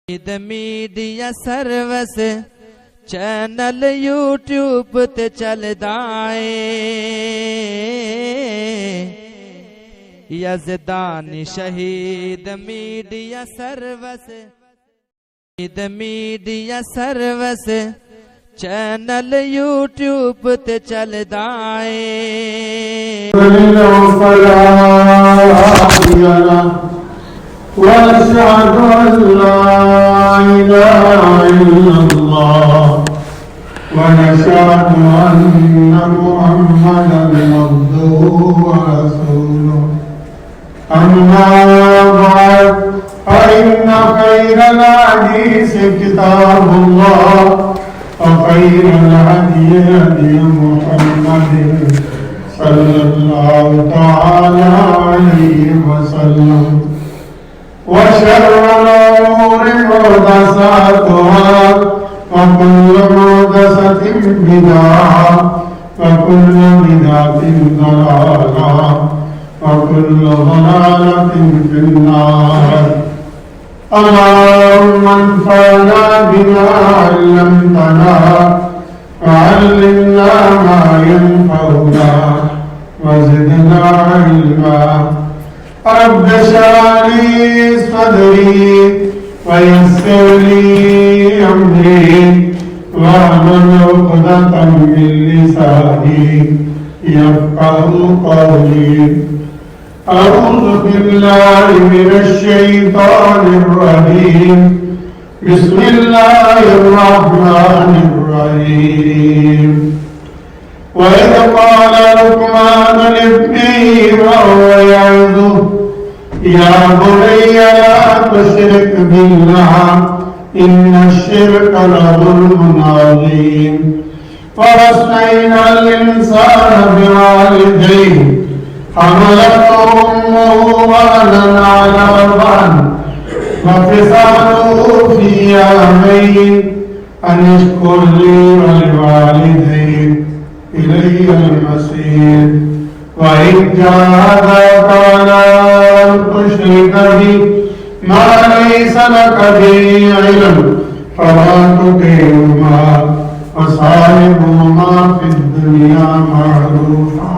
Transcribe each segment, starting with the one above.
Media service channel YouTube تے چلدا اے یزدانی شہید میڈیا سروس چینل یوٹیوب تے چلدا اے وأشهد أن لا إله إلا الله ونشهد أن محمدا عبده ورسوله أما بعد فإن خير الحديث كتاب الله وخير الهدي هدي محمد صلى الله تعالى عليه وسلم وشر الأمور محدثاتها وكل محدثة بدعة وكل بدعة ضلالة وكل ضلالة في النار اللهم انفعنا بما علمتنا وعلمنا ما ينفعنا وزدنا علما رب اشرح لي صدري ويسر لي امري واحلل عقدة من لساني يفقهوا قولي أعوذ بالله من الشيطان الرجيم بسم الله الرحمن الرحيم وإذ قال لقمان لابنه وهو يعظه يا بني لا تشرك بالله إن الشرك لظلم عظيم ووصينا الإنسان بوالديه حملته أمه وهنا على وهن وفصاله في عامين أن اشكر لي ولوالديك إلي المصير وإن جاهداك على أن تشرك بي ما ليس لك به علم فلا تطعهما وصاحبهما في الدنيا معروفا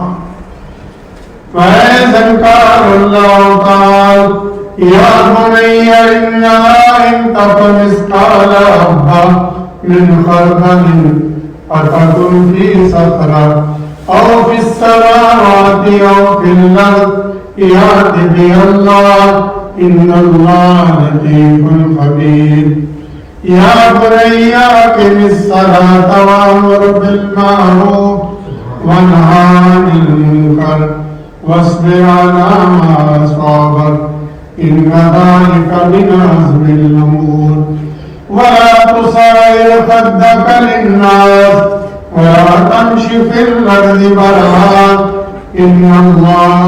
فإذا قال الله تعالى يا بني إنها إن تك مثقال حبة من خردل فتكن في صخرة أو في السماوات أو في الأرض يأت بها الله إن الله لطيف خبير يا بني أقم الصلاة وأمر بالمعروف وانه عن المنكر واصبر على ما أصابك إن ذلك من عزم الأمور ولا تصعر خدك للناس ولا تمش في الأرض مرحا إن الله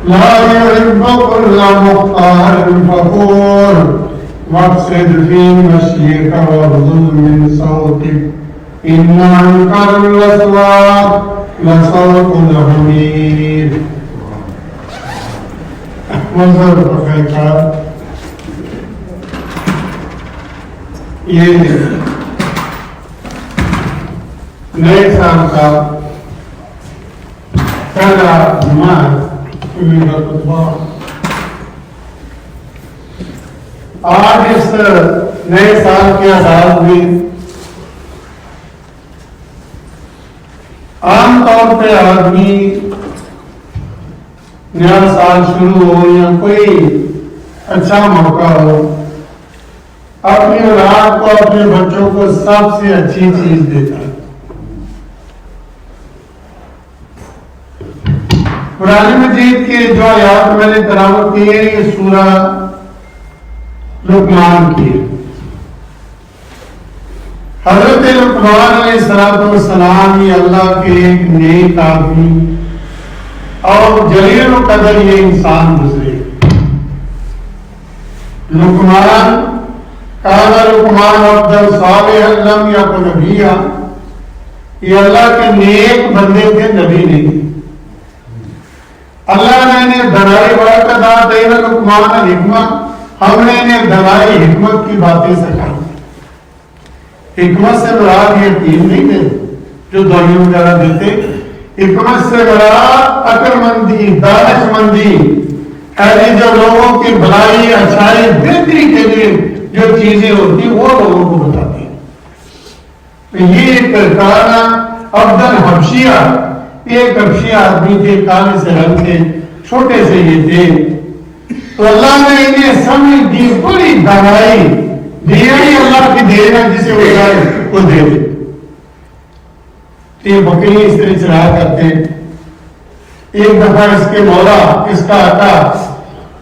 لا يحب كل مختال فخور واقصد في مشيك واغضض من صوتك إن أنكر الأصوات لصوت الحمير منظر کا یہ نئے سال کا پہلا جمعہ میرا خطبہ آج اس نئے سال کے آغاز میں عام طور پہ آدمی نیا سال شروع ہو یا کوئی اچھا موقع ہو اپنی اولاد کو اپنے بچوں کو سب سے اچھی چیز دیتا ہے. قرآن مجید کے جو آیات میں نے تلاوت کی ہے یہ سورہ لقمان کی ہے. حضرت لقمان علیہ السلام یہ اللہ کے ایک نیک آدمی اور جلیل و قدر یہ انسان گزرے. لقمان قال لقمان عبد صالح لم یکن نبیا، یہ اللہ کے نیک بندے تھے، نبی نہیں. اللہ نے بنائی برکت دین لقمان الحکمہ، ہم نے انہیں دنائی حکمت کی باتیں سکھائی. حکمت سے مراد یہ تین نہیں تھے جو دعائیں وغیرہ دیتے. حکمت سے مراد عقل مندی، دانش مندی، ایسی جو لوگوں کی بھلائی، اچھائی، بہتری کے لیے جو چیزیں ہوتی وہ لوگوں کو بتاتی. یہ ایک کانا عبدن حبشیہ، ایک حبشی آدمی تھے، کانے سے رنگ تھے، چھوٹے سے یہ تھے. تو اللہ نے انہیں سمجھ دی، بڑی دانائی دی. اللہ کی دین ہے، جسے وہ جائے وہ دے دے. یہ بکری اس طرح چلایا کرتے. ایک دفعہ اس کے مولا، اس کا آقا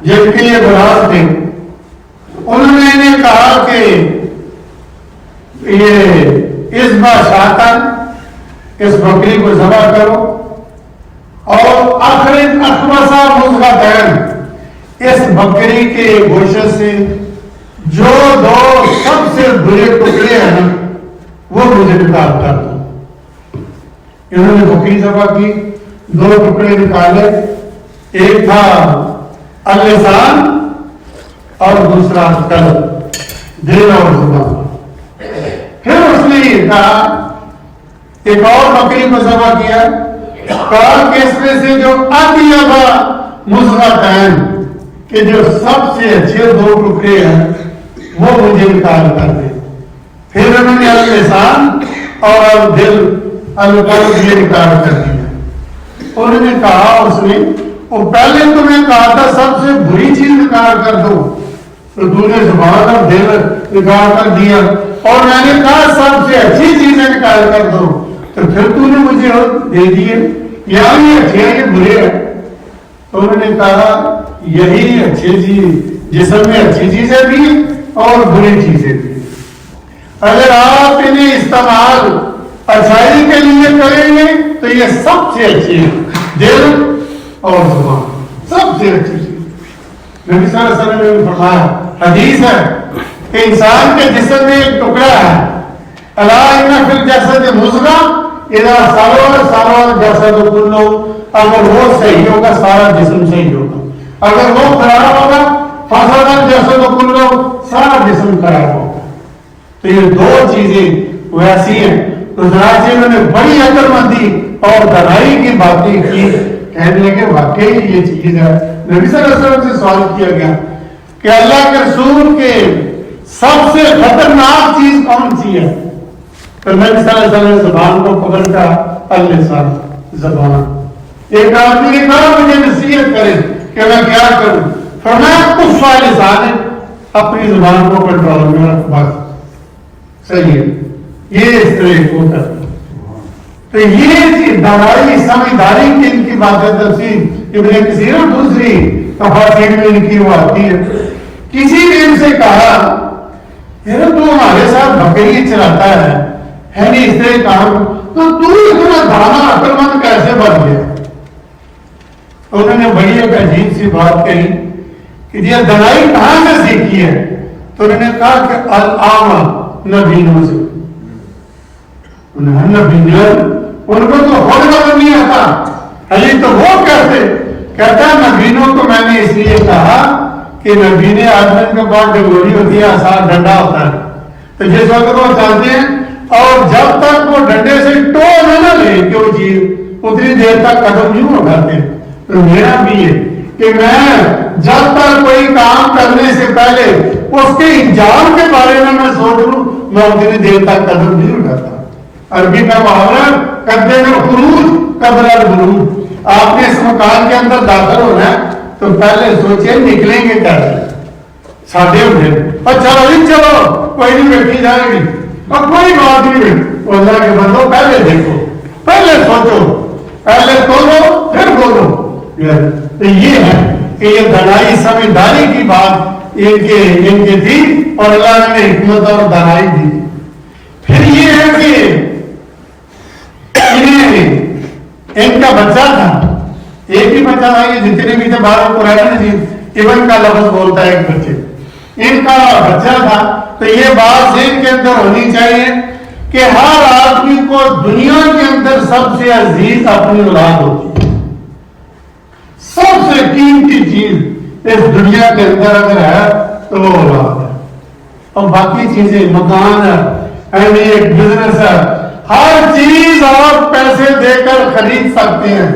جن کے لیے براز تھے، انہوں نے انہیں کہا کہ یہ اس بادشاہ اس بکری کو ذبح کرو اور آخر اخمصہ مضغتین، اس بکری کے گوشت سے جو دو سب سے برے ٹکڑے ہیں وہ مجھے نکال کر دو. انہوں نے بکری ذبح کی، دو ٹکڑے نکالے. ایک تھا اللسان اور دوسرا قلب، دل اور زبان. پھر اس نے یہ کہا، ایک اور بکری کو ذبح کیا، کہا کہ اس میں سے جو اطیب مضغتین، کہ جو سب سے اچھے دو ٹکڑے ہیں وہ مجھے نکال کر دے. پھر انہوں نے اللسان اور دل القلب یہ نکال کر دیا. انہوں نے کہا، اس نے وہ پہلے تمہیں کہا تھا سب سے بری چیز نکال کر دو، تو تو نے زبان اور دل نکال کر دیا، اور میں نے کہا سب سے اچھی چیزیں نکال کر دو، تو پھر تو نے مجھے دے دیے. یہاں یہ اچھے ہیں، یہ برے ہیں. تو انہوں نے کہا یہی اچھی چیز، جسم میں اچھی چیزیں بھی اور بری چیزیں بھی. اگر آپ انہیں استعمال اچھائی کے لیے کریں گے تو یہ سب سے اچھی ہے، دل اور زبان سب سے اچھی چیز. نبی صلی اللہ علیہ وسلم نے فرمایا، حدیث ہے کہ انسان کے جسم میں ایک ٹکڑا ہے، الا ان فی الجسد مضغہ اذا صلح الجسد کلہ، اگر وہ صحیح ہوگا سارا جسم صحیح ہوگا، اگر وہ خراب ہوگا فسد الجسد کلہ، سارا جسم خراب ہوگا. تو یہ دو چیزیں ویسی ہیں. تو ذرا انہوں نے بڑی عقل مندی اور دانائی کی باتیں کی، کہنے لگے واقعی یہ چیز ہے. نبی صلی اللہ علیہ وسلم سے سوال کیا گیا کہ اللہ کے رسول کے سب سے خطرناک چیز کون سی ہے؟ تو نبی صلی اللہ علیہ وسلم نے زبان کو پکڑا، اللسان، زبان. ایک آدمی نے کہا مجھے نصیحت کرے کہ میں کیا کروں؟ فرمایا کف لسان، اپنی زبان کو کنٹرول میں رکھ، بس صحیح ہے. یہ اس طرح ہوتا ہے. تو یہ دانائی سمجھداری کی ان کی باتیں تفسیر ابن کثیر اور دوسری تفاسیر میں ان کی وہ آتی ہے. کسی نے ان سے کہا یار تو ہمارے ساتھ بکری چلاتا ہے نہیں اس طرح کام، تو اتنا دانا عقل مند کیسے بن گیا؟ انہوں نے بڑی ایک عجیب سی بات کہی کہ یہ دانائی کہاں سے سیکھی ہے؟ تو انہوں نے کہا کہ العام نبینوں سے. ان کو تو خود نظر نہیں آتا، علی تو وہ کہتا ہے نبینوں کو میں نے اس لیے کہا کہ نبین آدمی کے پاس ڈنگوری ہوتی ہے، آسان ڈنڈا ہوتا ہے، تو جس وقت وہ چاہتے ہیں اور جب تک وہ ڈنڈے سے ٹو نہ لے کہ وہ چیز اتنی دیر تک قدم نہیں اٹھاتے. تو میرا بھی ہے کہ میں جب تک کوئی کام کرنے سے پہلے اس کے انجام کے بارے میں سوچ لوں، میں اتنی دیر تک قدم نہیں اٹھاتا. عربی کا محاورہ قدے میں خروج قبل البلوغ، آپ نے اس مکان کے اندر داخل ہونا ہے تو پہلے سوچے نکلیں گے کیسے. ساڈے ہوتے اچھا نہیں چلو کوئی نہیں بیٹھی جائے گی اور کوئی بات نہیں. اللہ کے بندو پہلے دیکھو، پہلے سوچو، پہلے تولو پھر بولو. تو یہ ہے کہ یہ دانائی سمجھداری کی بات ان کے تھی اور اللہ نے حکمت اور دانائی دی. پھر یہ ہے کہ ان کا بچہ تھا، ایک ہی بچہ تھا، یہ جتنے بھی تھے 12 قرآن مجید ابن کا لفظ بولتا ہے ایک بچے. ان کا بچہ تھا. تو یہ بات ذہن کے اندر ہونی چاہیے کہ ہر آدمی کو دنیا کے اندر سب سے عزیز اپنی اولاد ہوتی ہے. سب سے قیمتی چیز اس دنیا کے اندر اگر ہے تو وہ اولاد ہے. اور باقی چیزیں مکان ہے, ایک بزنس ہے, ہر چیز آپ پیسے دے کر خرید سکتے ہیں,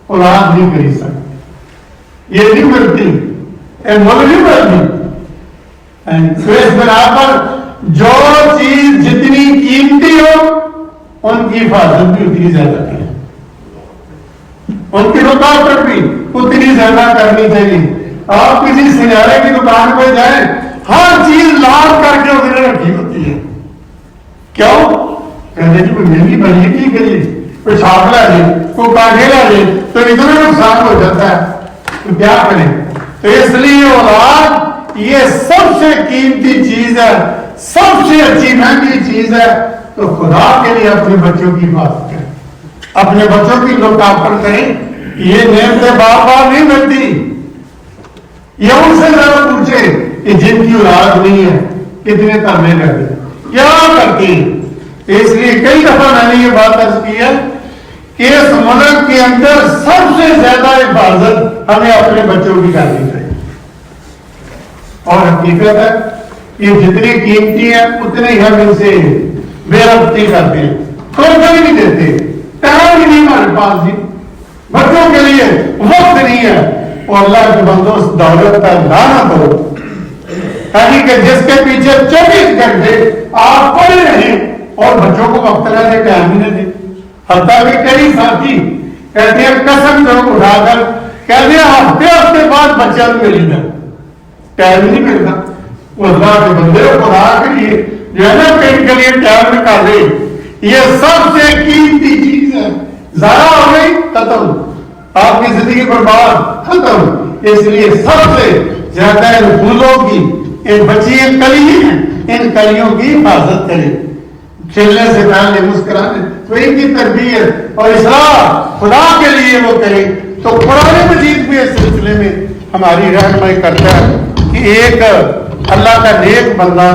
اولاد نہیں خرید سکتے. یہ نہیں ملتی, مل نہیں ملتی. تو اس بنا پر جو چیز جتنی قیمتی ہو ان کی حفاظت بھی اتنی زیادہ ہے, ان کی رکاوٹ بھی اتنی زیادہ کرنی چاہیے. آپ کسی سنیارے کی دکان پہ جائیں, ہر چیز لاد کر کے ادھر رکھی ہوتی ہے. کیوں؟ کہتے جی کوئی مہنگی بنی کی کریے, کوئی چھاپ لا جائے, کوئی کانٹے لا جائے تو اتنا نقصان ہو جاتا ہے, تو کیا کریں. تو اس لیے اولاد یہ سب سے قیمتی چیز ہے, سب سے اچھی مہنگی چیز ہے. تو خدا کے لیے اپنے بچوں کی حفاظت کریں, اپنے بچوں کی لوکاپن کریں. یہ نعمتیں بار بار نہیں ملتی. یہ ان سے ذرا پوچھے کہ جن کی اولاد نہیں ہے کتنے ترنے لگے, کیا کرتے ہیں. اس لیے کئی دفعہ میں نے یہ بات عرض کی ہے کہ اس ملک کے اندر سب سے زیادہ حفاظت ہمیں اپنے بچوں کی کرنی چاہیے. اور حقیقت ہے کہ جتنی قیمتی ہے اتنے ہی ہم ان سے بے ربطی کرتے ہیں, کوئی نہیں دیتے, ٹائم ہی نہیں ہمارے پاس جی, بچوں کے لیے وقت نہیں ہے. اور اللہ کے بندوں اس دولت کا لعنت ہو کہ جس کے پیچھے 24 گھنٹے آپ پڑے رہیں اور بچوں کو وقت نہ دے, ٹائم ہی نہ دے. حتیٰ کہ کئی ساتھی کہتے ہیں قسم کرو اٹھا کر کہتے ہیں ہفتے بعد بچہ بھی ملے گا, ٹائم نہیں ملتا. وہ اللہ کے بندے خدا کے لیے جو ہے نا پیٹ کے لیے ٹائم نکالے, یہ سب سے قیمتی چیز ہے. ضائع ہو گئی ختم, آپ کی زندگی برباد ختم. اس لیے سب سے زیادہ ان پھولوں کی, ان بچی کلی ہیں, ان کلیوں کی حفاظت کریں. کھیلنے سے پہلے مسکرانے, تو ان کی تربیت اور اصلاح خدا کے لیے وہ کریں. تو قرآن مجید بھی اس سلسلے میں ہماری رہنمائی کرتا ہے کہ ایک اللہ کا نیک بندہ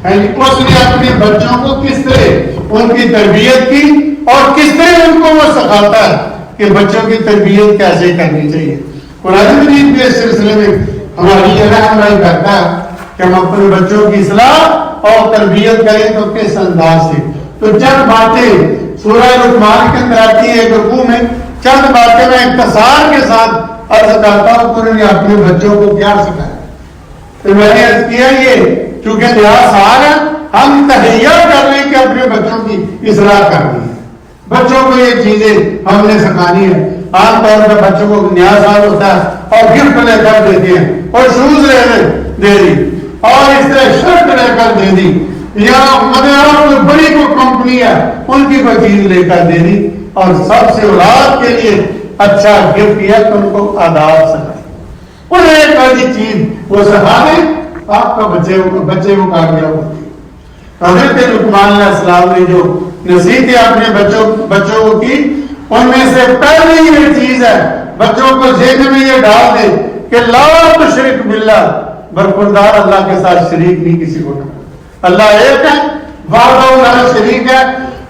اس نے اپنے بچوں کو کس طرح ان کی تربیت کی اور کس طرح ان کو وہ سکھاتا ہے کہ بچوں کی تربیت کیسے کرنی چاہیے. قرآن مجید بھی اس سلسلے میں ہماری یہ رہنمائی کرتا ہے کہ ہم اپنے بچوں کی اصلاح اور تربیت کریں تو کس انداز سے. تو چند باتیں سورہ لقمان کے اندر آتی ہے, ایک رکوع میں چند باتیں میں اختصار کے ساتھ عرض کرتا ہوں کہ انہوں نے اپنے بچوں کو کیا سکھایا. تو میں نے عرض کیا یہ چونکہ نیا سال ہے, ہم تہیہ کر لیں کہ اپنے بچوں کی اصلاح کرنی ہے, بچوں کو یہ چیزیں ہم نے سکھانی ہے. عام طور پر بچوں کو نیا سال ہوتا ہے اور گفٹ لے کر دیتے ہیں, اور شوز دے دی, اور اس طرح شرٹ لے کر دے دی, یا کوئی بڑی کوئی کمپنی ہے ان کی کوئی چیز لے کر دے دی. اور سب سے اولاد کے لیے اچھا گفٹ یہ کہ ان کو آداب سکھائے, انہیں ایک ایسی چیز وہ سکھا دیں, آپ کا بچے کو کامیاب ہوتی ہے. حضرت لقمان علیہ السلام نے جو نصیحتیں اپنے بچوں کو کی, ان میں سے پہلی یہ چیز ہے بچوں کو ذہن میں یہ ڈال دے کہ لا تشرک باللہ, برخوردار اللہ کے ساتھ شریک نہیں کسی کو کرنا. اللہ ایک ہے, وحدہ لا شریک ہے,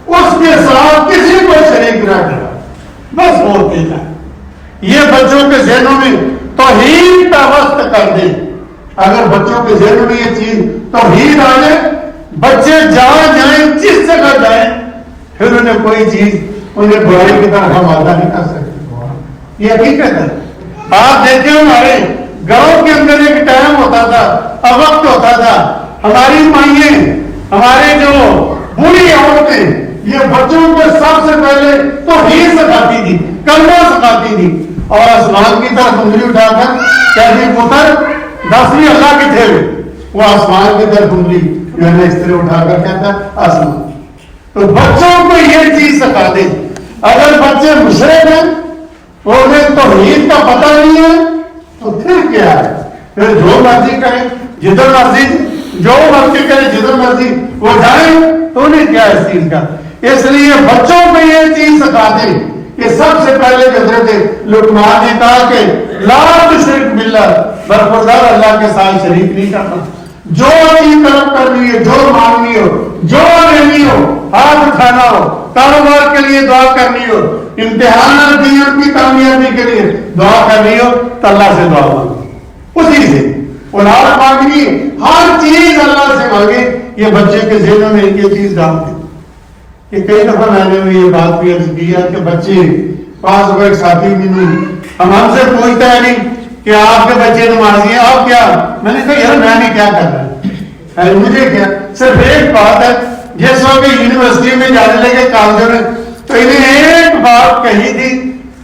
اس کے ساتھ کسی کو شریک نہ کرنا, بس وہ کہتا ہے. یہ بچوں کے ذہنوں میں توحید پیوست کر دے. اگر بچوں کے ذہنوں میں یہ چیز توحید آ جائے, بچے جہاں جائیں جس جگہ جائیں پھر انہیں کوئی چیز انہیں برائی کی طرف آمادہ نہیں کر سکتی. یہ حقیقت ہے. آپ دیکھیں ہمارے گھروں کے اندر ایک ٹائم ہوتا تھا, وقت ہوتا تھا, ہماری مائیں, ہمارے جو بوڑھی عورتیں یہ بچوں کو سب سے پہلے توحید سکھاتی تھی, کلمہ سکھاتی تھی, اور آسمان کی طرف انگلی اٹھا کر کہتی پتر 10ویں اللہ کی تھے, وہ آسمان کی طرف انگلی میں نے اس طرح اٹھا کر کہتا آسمان. تو بچوں کو یہ چیز سکھا دیں. اگر بچے مشرک ہیں, انہیں توحید کا پتہ نہیں ہے, تو پھر کیا ہے, پھر جو مرضی کریں, جدھر مرضی جو مرضی کرے, جدھر مرضی وہ جائیں, تو انہیں کیا اس چیز کا. اس لیے بچوں کو یہ چیز سکھا دیں کہ سب سے پہلے حضرت لقمان نے کہا کہ لا تشرک باللہ, برخوردار اللہ کے ساتھ شریک نہیں کرنا. جو چیز طلب کرنی ہے, جو مانگنی ہو, جو لینی ہو, ہاتھ اٹھانا ہو, کاروبار کے لیے دعا کرنی ہو, امتحانات دی ان کی کامیابی کے لیے دعا کرنی ہو, تو اللہ سے دعا مانگو, اسی سے اولاد مانگنی، ہر چیز اللہ سے مانگے. یہ بچے کے ذہنوں میں یہ چیز ڈالتے کہ کئی دفعہ میں نے یہ بات بھی عرض کی ہے کہ بچے پاس ہوا ایک ساتھی بھی ہم سے پوچھتا ہے نہیں کہ آپ کے بچے نمازی ہیں، آپ کیا؟ میں نے کہا یار میں نے کیا کرنا ہے، مجھے کیا؟ صرف ایک بات ہے، جس وقت یونیورسٹی میں جانے لگے کالجوں میں تو انہیں ایک بات کہی تھی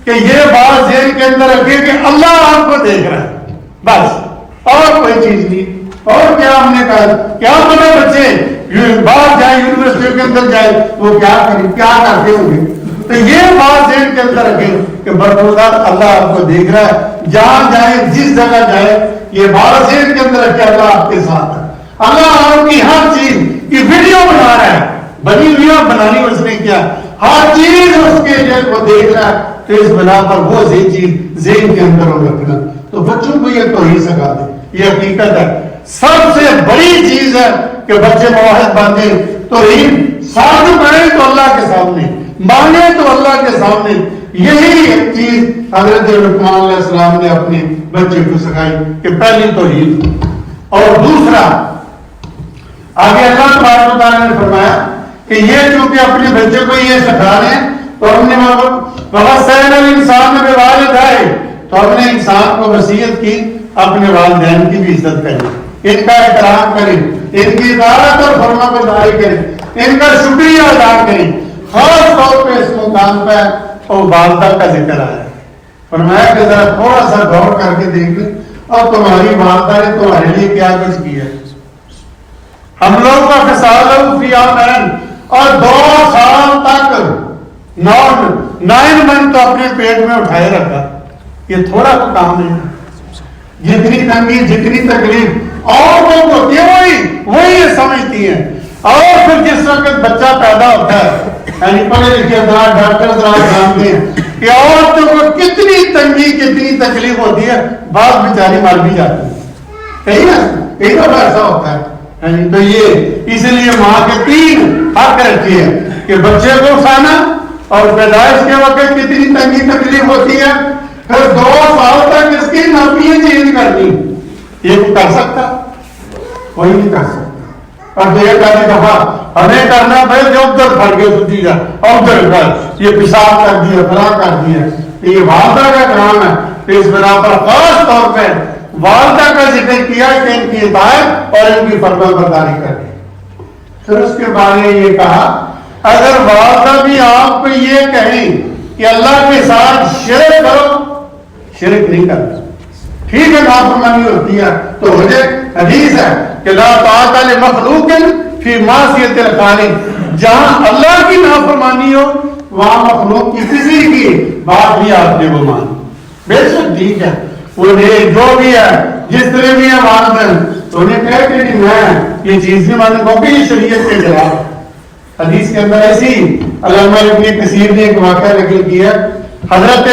کہ یہ بات ذہن کے اندر رکھے کہ اللہ آپ کو دیکھ رہا ہے، بس اور کوئی چیز نہیں. اور کیا ہم نے کہا کیا پتا بچے باہر جائیں یونیورسٹی کے اندر جائیں وہ کیا کریں، کیا کرتے ہوں گے. تو یہ بات ذہن کے اندر رکھیں کہ برخوردار اللہ آپ کو دیکھ رہا ہے، جہاں جائیں جس جگہ جائیں یہ بات ذہن کے اندر رکھے اللہ آپ کے ساتھ ہے. اللہ آپ کی ہر چیز کی ویڈیو بنا رہا ہے، بنی ہوئی بنانی اس نے کیا، ہر چیز اس کے ذہن کو دیکھ رہا ہے. تو اس بنا پر وہ چیز ذہن کے اندر ہو رکھنا. تو بچوں کو یہ توحید سکھا دے، یہ حقیقت ہے. سب سے بڑی چیز ہے کہ بچے موحد بنتے، توحید ساتھ پڑھیں تو اللہ کے سامنے، مانے تو اللہ کے سامنے. یہی ایک چیز حضرت لقمان علیہ السلام نے اپنے بچے کو سکھائی کہ پہلی توحید. اور دوسرا آگے اللہ تبارک و تعالیٰ نے فرمایا کہ یہ چونکہ اپنے بچے کو یہ سکھا رہے ہیں تو ہم نے وَوَصَّيْنَا الْإِنسَانَ بِوَالِدَيْهِ، تو ہم نے انسان کو وصیت کی اپنے والدین کی بھی عزت کریں، ان کا احترام کریں، ان کی اطاعت اور فرما برداری کریں، ان کا شکریہ ادا کریں. خاص طور پہ اس مقام پہ اور والدہ کا ذکر آیا ہے. فرمایا کہ ذرا تھوڑا سا غور کر کے دیکھ لیں اور تمہاری والدہ نے تمہارے لیے کیا کچھ کیا. ہم لوگ کا فصال فی عامین، اور 2 سال تک 9 منتھ تو اپنے پیٹ میں اٹھائے رکھا. یہ تھوڑا تو کام نہیں ہے. جتنی تنگی جتنی تکلیف عورتوں کو وہی یہ سمجھتی ہیں. اور پھر جس وقت بچہ پیدا ہوتا ہے یعنی پڑھے لکھے حضرات ڈاکٹر حضرات جانتے ہیں کہ عورتوں کو کتنی تنگی کتنی تکلیف ہوتی ہے، بعض بیچاری مر بھی جاتی ہے. کئی دفعہ ایسا ہوتا ہے. تو یہ اس لیے ماں کے 3 حق رکھتی ہے کہ بچے کو اٹھانا اور پیدائش کے وقت کتنی تنگی تکلیف ہوتی ہے، پھر 2 سال تک اس کی ناپیاں چینج کرنی. یہ کر سکتا؟ کوئی نہیں کر سکتا. اور یہ پہلی دفعہ ہمیں کرنا بھائی جو ادھر پھڑ کے سوچی جا اور ادھر کر یہ پیشاب کر دیا فلاں کر دیا. یہ والدہ کا کام ہے. اس بنا پر خاص طور پہ والدہ کا ذکر کیا کہ ان کی اطاعت اور ان کی فرما برداری کریں. پھر اس کے بعد یہ کہا اگر والدہ بھی آپ کو یہ کہیں کہ اللہ کے ساتھ شرک کرو، شرک نہیں کرنا. ٹھیک ہے نافرمانی ہوتی ہے تو ہو جائے. حدیث ہے کہ لا طاعت لمخلوق فی معصیت الخالق، جہاں اللہ کی نافرمانی ہو وہاں مخلوق کی کسی کی بات بھی آپ نے وہ مانی. بے شک ٹھیک ہے وہ جو بھی ہے جس طرح بھی ہے والدین تو انہیں کہہ کہ نہیں میں یہ چیز بھی مانوں گا کہ یہ شریعت کے خلاف. حدیث کے اندر ایسی علامہ ابن کثیر نے ایک واقعہ ذکر کیا. حضرت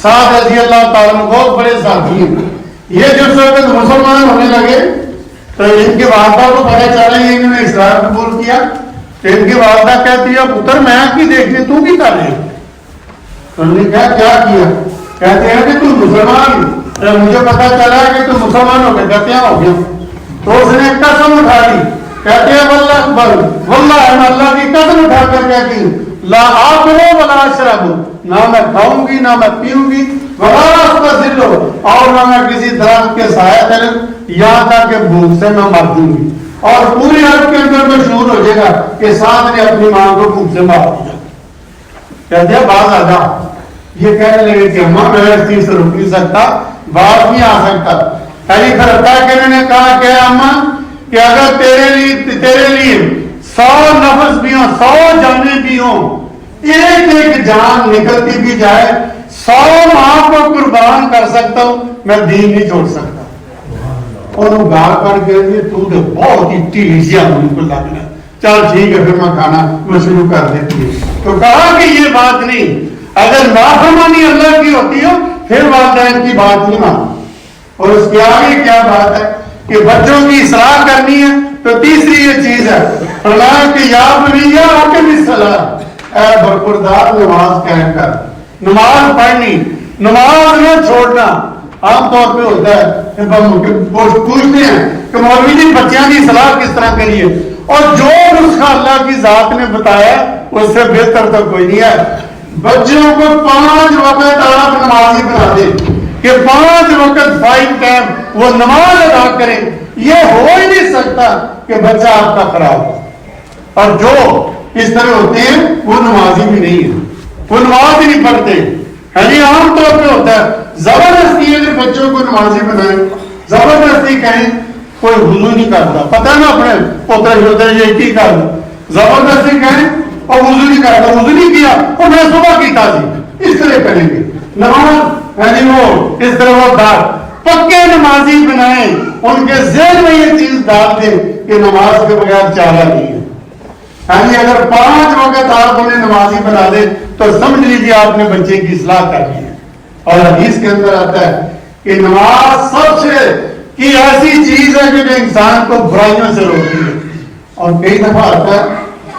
سعد رضی اللہ تعالیٰ عنہ بہت بڑے ساتھی ہیں. یہ جس وقت مسلمان ہونے لگے تو ان کی والدہ کو پتہ چلا یہ انہوں نے اسلام قبول کیا. تو ان کی والدہ کہتی ہے پتر میں کی دیکھنے تو بھی کر رہے. تو انہوں نے کہا کیا کیا؟ کہتے ہیں کہ تم مسلمان، مجھے پتا چلا کہ تم مسلمان ہو گئے. کہتے ہیں ہو گیا. تو اس نے قسم اٹھا لی. کہتے ہیں واللہ اکبر، واللہ میں اللہ کی قسم اٹھا کر کہتی ہوں لا آکلو ولا اشربو، نہ میں کھاؤں گی نہ میں پیوں گی، ولا استظلو، اور نہ میں کسی درخت کے سایہ تلے یہاں تک کہ بھوک سے میں مر جوں گی. اور پوری عرب کے اندر مشہور ہو جائے گا کہ سعد نے اپنی ماں کو بھوک سے مار دیا. کہتے ہیں باز آ جا. یہ کہنے لگے کہ اماں میں اس چیز سے رک نہیں سکتا، باز نہیں آ سکتا. پھر انہوں نے کہا کہ اماں کہ اگر تیرے لیے 100 نفس بھی ہوں، 100 جانیں بھی ہوں، ایک ایک جان نکلتی بھی جائے، 100 ماں کو قربان کر سکتا ہوں، میں دین نہیں چھوڑ سکتا. انہوں گا کر کے تو تو بہت ہی ٹیزیا ان کو لگنا. چل ٹھیک ہے پھر میں کھانا میں شروع کر دیتی ہوں. تو کہا کہ یہ بات نہیں، اگر نافرمانی اللہ کی ہوتی ہو پھر والدین کی بات نہیں مانو. اور اس کے آگے کیا بات ہے کہ بچوں کی اصلاح کرنی ہے تو تیسری یہ چیز ہے فرمایا کہ یا بنیا اقم الصلاۃ، اے برخوردار نماز قائم کر. نماز پڑھنی، نماز نہ چھوڑنا. عام طور پہ ہوتا ہے کہ پوچھتے ہیں کہ مولوی جی بچیاں کی اصلاح کس طرح کریے، اور جو نسخہ اللہ کی ذات نے بتایا اس سے بہتر تو کوئی نہیں ہے۔ بچوں کو 5 وقت آپ نمازی بنا دیں کہ 5 وقت 5 ٹائم وہ نماز ادا کریں، یہ ہو ہی نہیں سکتا کہ بچہ آپ کا خراب ہو۔ اور جو اس طرح ہوتے ہیں وہ نمازی بھی نہیں ہے، وہ نماز ہی نہیں پڑھتے۔ عام طور پہ ہوتا ہے زبردستی ہے کہ بچوں کو نمازی بنائیں، زبردستی کہیں کوئی وضو نہیں کرتا، پتہ نا اپنے پوتر ہوتا ہے یہ کی کر زبردستی کہیں اور وضو نہیں کرتا، وضو نہیں کیا اور میں صبح کی تازی، اس طرح کریں گے نماز وہ اس طرح وہ دار پکے نمازی بنائیں، ان کے ذہن میں یہ چیز ڈال دیں کہ نماز کے بغیر چارہ نہیں ہے۔ اگر 5 وقت آپ انہیں نمازی بنا دیں تو سمجھ لیجیے آپ نے بچے کی اصلاح کر لی ہے۔ اور حدیث کے اندر آتا ہے کہ نماز سب سے کی ایسی چیز ہے کہ جو انسان کو برائیوں سے روکتی ہے۔ اور کئی دفعہ آتا ہے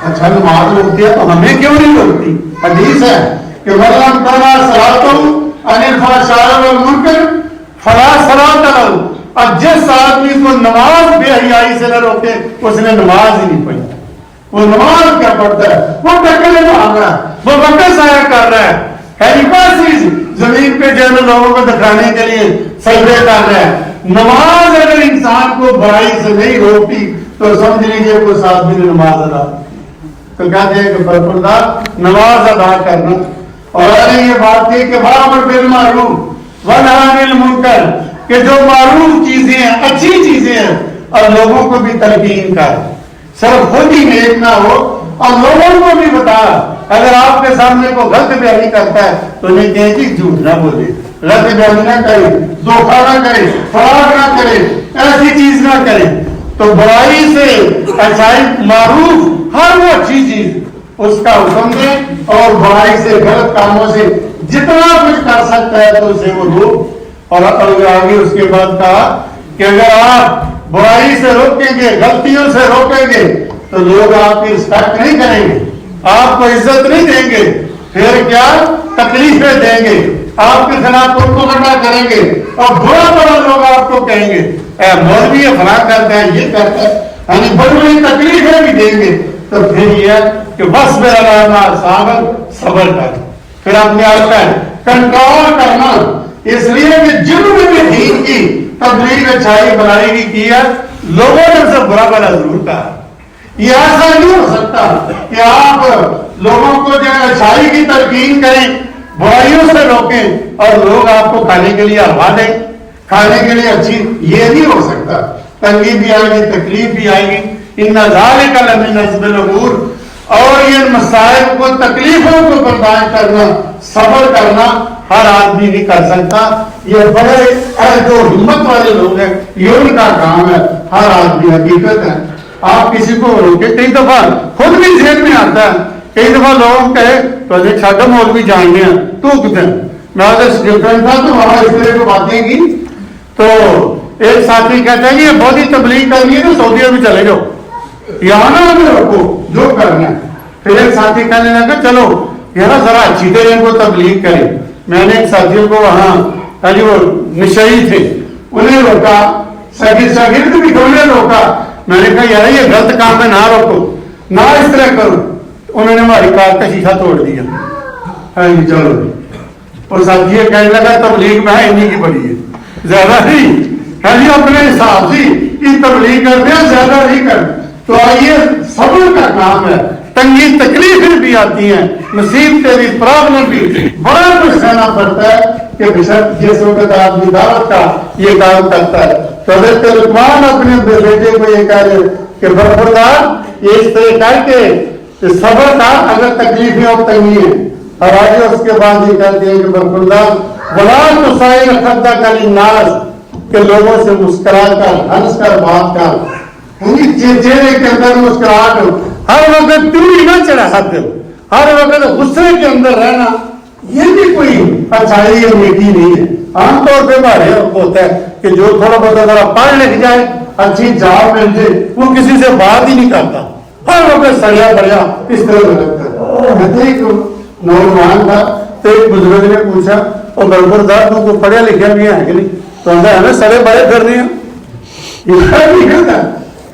اچھا نماز روکتی ہے تو ہمیں کیوں نہیں روکتی؟ حدیث ہے کہ وَلَمْ تَنَا صَلَاتُهُ عَنِ الْفَحْشَاءِ وَالْمُنكَرِ فَلَا صَلَاةَ لَهُ۔ اور جس آدمی کو نماز بے حیائی سے نہ روکے اس نے نماز ہی نہیں پڑھی۔ وہ نماز کیا پڑھتا ہے؟ وہ ٹکلے مانگ رہا ہے، وہ وقت ضائع کر رہا ہے، زمین پہ جو لوگوں کو دکھانے کے لیے سجدے کر رہا ہے۔ نماز اگر انسان کو برائی سے نہیں روکتی تو سمجھ لیجیے کوئی آدمی نے نماز ادا تو کہتے ہیں کہ برخوردار نماز ادا کرنا۔ اور یہ بات تھی کہ وَأْمُرْ بِالْمَعْرُوفِ وَانْهَ عَنِ الْمُنكَرِ کہ جو معروف چیزیں ہیں، اچھی چیزیں ہیں، اور لوگوں کو بھی تلقین کر، صرف خود ہی نیک نہ ہو اور لوگوں کو بھی بتا۔ اگر آپ کے سامنے کو غلط بیانی کرتا ہے تو نہیں کہیں کہ جھوٹ نہ بولے، غلط بیانی نہ کرے، دھوکہ نہ کرے، فراڈ نہ کرے، ایسی چیز نہ کرے۔ تو برائی سے اچھائی، معروف ہر وہ اچھی چیز اس کا حکم دے، اور برائی سے غلط کاموں سے جتنا کچھ کر سکتا ہے تو اسے وہ روک۔ اور آگے اس کے بعد کہا کہ اگر آپ برائی سے روکیں گے، غلطیوں سے روکیں گے تو لوگ آپ کی رسپیکٹ نہیں کریں گے، آپ کو عزت نہیں دیں گے، پھر کیا تکلیفیں دیں گے، آپ کے خلاف پروپیگنڈا کریں گے، اور برا برا لوگ آپ کو کہیں گے اے مولوی یہ فلاں کرتا ہے، یہ کرتا ہے، یعنی بڑی بڑی تکلیفیں بھی دیں گے۔ تو پھر یہ کہ بس میرا نام صبر کر، پھر اپنے آپ کا کنٹرول کرنا، اس لیے کہ جنہوں نے بھی دین کی تبلیغ اچھائی بلائی کی ہے، لوگوں نے اسے برا بلا ضرور کہا۔ یہ ایسا نہیں ہو سکتا کہ آپ لوگوں کو جو اچھائی کی تلقین کریں، برائیوں سے روکیں، اور لوگ آپ کو کھانے کے لیے ہوا دیں، کھانے کے لیے اچھی، یہ نہیں ہو سکتا۔ تنگی بھی آئے گی، تکلیف بھی آئے گی۔ ان ذالک لمن عزم الامور، اور یہ مسائل کو، تکلیفوں کو برداشت کرنا، صبر کرنا ہر آدمی نہیں کر سکتا۔ یہ بڑے جو ہمت والے لوگ ہیں یہ ان کا کام ہے، ہر آدمی حقیقت ہے۔ آپ کسی کو روکے، کئی دفعہ خود بھی ذہن میں آتا ہے، کئی دفعہ لوگ کہے تو چھاٹا مولوی جان گیا تو کتنے میں تھا تو وہاں اس طرح کی باتیں کی تو ایک ساتھی کہتا ہے کہ یہ بہت ہی تبلیغ کرنی ہے تو سعودیہ میں چلے جاؤ، یہاں نہ ہمیں رکھو جو کرنا ہے۔ پھر ایک ساتھی کہنے لگا چلو یہاں ذرا اچھی طرح کو تبلیغ کریں۔ میں نے ایک ساتھیوں کو وہاں جو وہ نشئی تھے انہیں روکا، شاگرد بھی تھوڑے روکا، میں نے کہا یار یہ غلط کام میں نہ روکو، نہ اس طرح کرو۔ انہوں نے ہماری کار کا شیشہ توڑ دیا۔ چلو اور ساتھی یہ کہنے لگا تبلیغ میں انہیں کی بڑی ہے، زیادہ نہیں اپنے حساب سے کی تبلیغ کرتے ہیں، زیادہ نہیں کرتے۔ تو آئیے صبر کا کام ہے، تنگی تکلیفیں بھی آتی ہیں، مصیبتیں بھی، پرابلم بھی، بڑا کچھ سہنا پڑتا ہے کہ بشک جس وقت آدمی دعوت کا یہ کام کرتا ہے۔ تو حضرت لقمان اپنے بیٹے کو یہ کہہ رہے کہ برخوردار یہ اس طرح کر کے صبر کا اگر تکلیفیں اور تنگی ہیں، اور آگے اس کے بعد یہ کہتے ہیں کہ برخوردار ولا تصائر خدک للناس کہ لوگوں سے مسکرا کر، ہنس کر بات کر، چہرے کے اندر مسکراہٹ ہو، ہر وقت تیوری نہ چڑھا حد، ہر وقت غصے کے اندر رہنا، یہ بھی کوئی اچھائی یا نیکی نہیں ہے۔ عام طور پہ ہمارے ہوتا ہے کہ جو تھوڑا بہت ذرا پڑھ لکھ جائے، اچھی جاب مل جائے، وہ کسی سے بات ہی نہیں کرتا، ہر وقت سڑیا بڑھیا اس طرح لگتا ہے۔ ایک نوجوان تھا تو ایک بزرگ نے پوچھا اور بربردار کو پڑھے لکھے بھی ہیں کہ نہیں، تو ہمیں سڑے بڑے کرنے ہیں.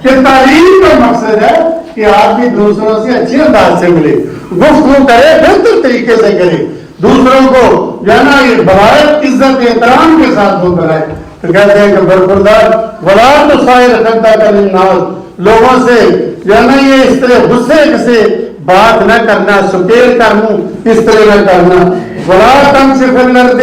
کہ تعلیم کا مقصد ہے کہ آدمی دوسروں سے اچھے انداز سے ملے، گفتگو کرے بہتر طریقے سے کرے، دوسروں کو جو ہے نا یہ بغیر عزت احترام کے ساتھ وہ کرائے. تو کہتے ہیں کہ برخوردار ولا تو سائر خدہ کا للناس، لوگوں سے جو ہے نا یہ اس طرح غصے سے بات نہ کرنا، سکیل کر منہ اس طرح نہ کرنا. ولا تمشي في الارض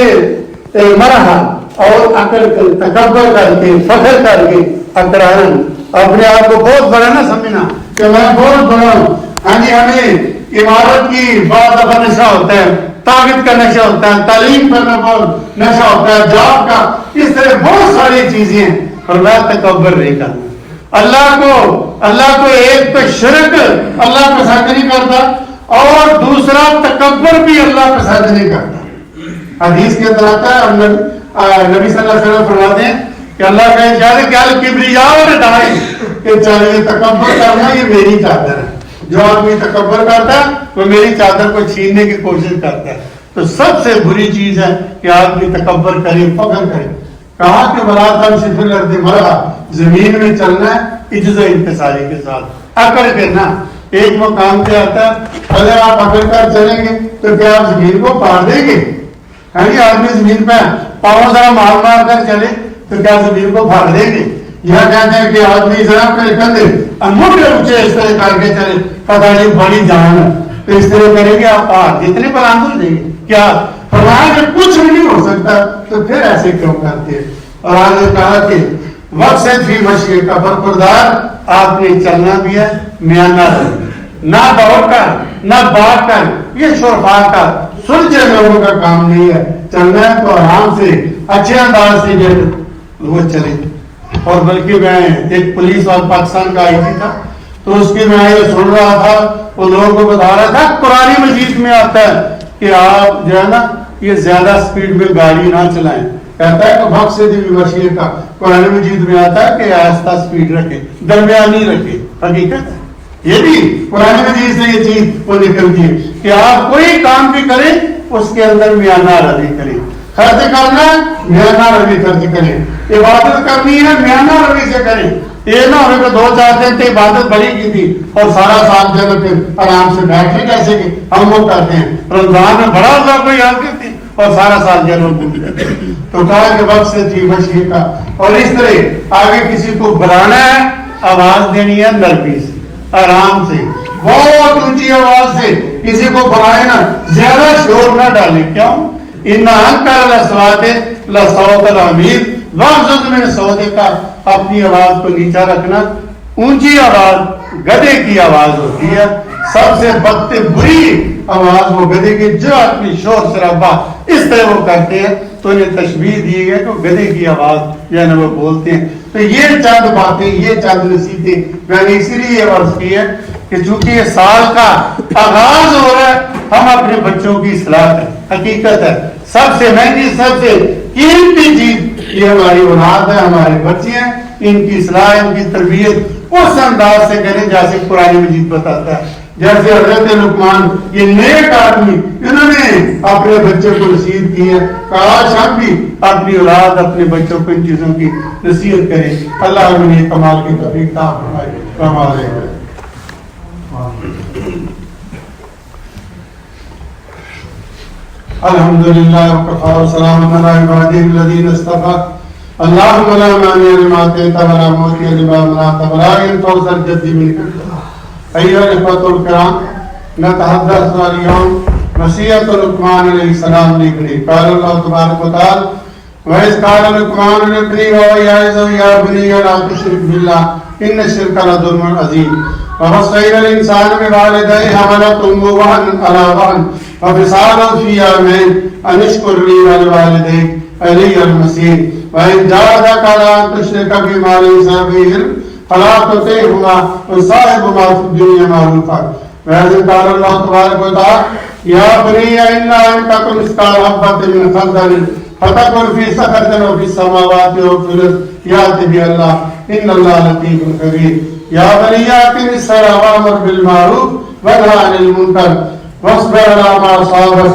مرحا، اور عقل تکبر کر کے فخر کر کے اقرارن اپنے آپ کو بہت بڑا نہ سمجھنا کہ میں بہت بڑا ہوں. ہاں جی ہمیں عمارت کی بہت دفعہ نشہ ہوتا ہے، طاقت کا نشہ ہوتا ہے، تعلیم کرنا بہت نشہ ہوتا ہے، جاب کا، اس طرح بہت ساری چیزیں ہیں. اور میں تکبر نہیں کرنا. اللہ کو ایک تو شرک اللہ پسند نہیں کرتا، اور دوسرا تکبر بھی اللہ پسند نہیں کرتا. حدیث کے اندر آتا ہے نبی صلی اللہ علیہ وسلم فرماتے ہیں کہ اللہ کا ارشاد ہے کہ کبریا اور ڈھائی کہ چاہیے تکبر کرنا یہ میری چادر ہے. جو آدمی تکبر کرتا ہے وہ میری چادر کو چھیننے کی کوشش کرتا ہے. تو سب سے بری چیز ہے کہ آدمی تکبر کرے، فخر کرے. کہا کہ بلا تمشي في الارض مرحا، زمین میں چلنا ہے عجز و انکساری کے ساتھ، اکڑ کے نہ. ایک مقام پہ آتا ہے اگر آپ اکڑ کر چلیں گے تو کیا آپ زمین کو پاڑ دیں گے؟ آدمی زمین پہ پاؤں ذرا مار مار کر چلے تو کیا زمین کو پھاڑ دیں گے؟ یہ کہتے ہیں کہ آدمی ذرا اپنے کندھے انگوٹھے اونچے اس طرح کر کے چلے، پتہ نہیں بڑی جان ہے، تو اس طرح کریں گے آپ پہاڑ جتنے بلند ہو جائیں گے. کیا فرمایا کہ کچھ بھی نہیں ہو سکتا، تو پھر ایسے کیوں کرتے ہیں؟ اور آگے کہا کہ مقصد فی مشی کا برخوردار، آپ نے چلنا بھی ہے میانہ نہ دوڑ کر نہ بھاگ کر، یہ شرفا کا سلجھے لوگوں کا کام نہیں ہے. چلنا ہے تو آرام سے اچھے انداز سے جو وہ چلے. اور بلکہ میں ایک پولیس اور پاکستان کا آئی تھا تو اس کی میں یہ سن رہا تھا، وہ لوگوں کو بتا رہا تھا قرآن مجید میں آتا ہے کہ آپ جو ہے نا یہ زیادہ سپیڈ میں گاڑی نہ چلائیں. کہتا ہے کہ مقصد بھی مشیے کا قرآن مجید میں آتا ہے کہ آہستہ سپیڈ رکھیں، درمیانی رکھیں. حقیقت ہے یہ بھی قرآن مجید سے یہ چیز وہ نکلتی ہے کہ آپ کوئی کام بھی کریں اس کے اندر میانہ روی کریں. خرچ کرنا میانہ روی خرچ کریں، عبادت کرنی ہے میانہ روی سے کریں. یہ نہ ہو کہ 2-4 دن سے عبادت بڑی کی تھی اور سارا سال جو ہے پھر آرام سے بیٹھے جیسے کہ ہم وہ کرتے ہیں. رمضان میں بڑا ہوگا کوئی یاد کرتے اور سارا سال جو ہے تو کہا کہ وقت سے تھی مشیے کا. اور اس طرح آگے کسی کو بلانا ہے آواز دینی ہے نرمی سے، آرام سے، بہت اونچی آواز سے کسی کو بلائے نا، زیادہ شور نہ ڈالے. کیوں؟ ان انکر الاصوات لصوت الحمیر واغضض من صوتک کا، اپنی آواز کو نیچا رکھنا. اونچی آواز گدھے کی آواز ہوتی ہے، سب سے بری آواز وہ گدھے کی، جو آدمی شور شرابہ اس طرح وہ کرتے ہیں تو انہیں تشبیہ دی گئی کہ وہ گدھے کی آواز جو ہے نا وہ بولتے ہیں. تو یہ چند باتیں، یہ چند نصیحتیں میں نے اسی لیے یہ عرض کی ہے کہ چونکہ یہ سال کا آغاز ہو رہا ہے، ہم اپنے بچوں کی اصلاح کریں. حقیقت ہے سب سے مہنگی، سب سے قیمتی چیز یہ ہماری اولاد ہے، ہمارے بچے ہیں. ان کی اصلاح، ان کی تربیت اس انداز سے کریں جیسے قرآن مجید بتاتا ہے. جیسے حضرت لقمان یہ نیک آدمی، انہوں نے اپنے بچے کو نصیحت کی ہے. کاش ہم بھی اپنی اولاد، اپنے بچوں کو ان چیزوں کی نصیحت کریں. اللہ ہمیں کمال کی توفیق عطا فرمائے. کمال ہے. الحمدللہ وکفى وسلام علی عبادہ الذین اصطفى. اللهم لا مانع لما اعطيت ولا معطي لما منعت ولا ينفع ذا الجد منك. أيها الإخوة الكرام، نتحدث اليوم وصية لقمان عليه السلام لابنه. قال الله تبارك وتعالى: وإذ قال لقمان لابنه وهو يعظه يا بني لا تشرك بالله إن الشرك لظلم عظيم. ووصينا الإنسان بوالديه حملته أمه وهنا على وهن وفصاله في عامين أن اشكر لي ولوالديك إلي المصير. وإن جاهداك على أن تشرك بما ليس به علم فلا تطعهما وصاحبهما في الدنيا معروفا. وإذ قال الله تبارك وتعالى: يا بني إنها إن تكن مثقال حبة من خردل فتكن في صخرة أو في السماوات أو في الأرض يأتي بها الله إن الله لطيف خبير. يا بني أقم الصلاة وأمر بالمعروف وانهى عن المنكر واصبر على ما أصابك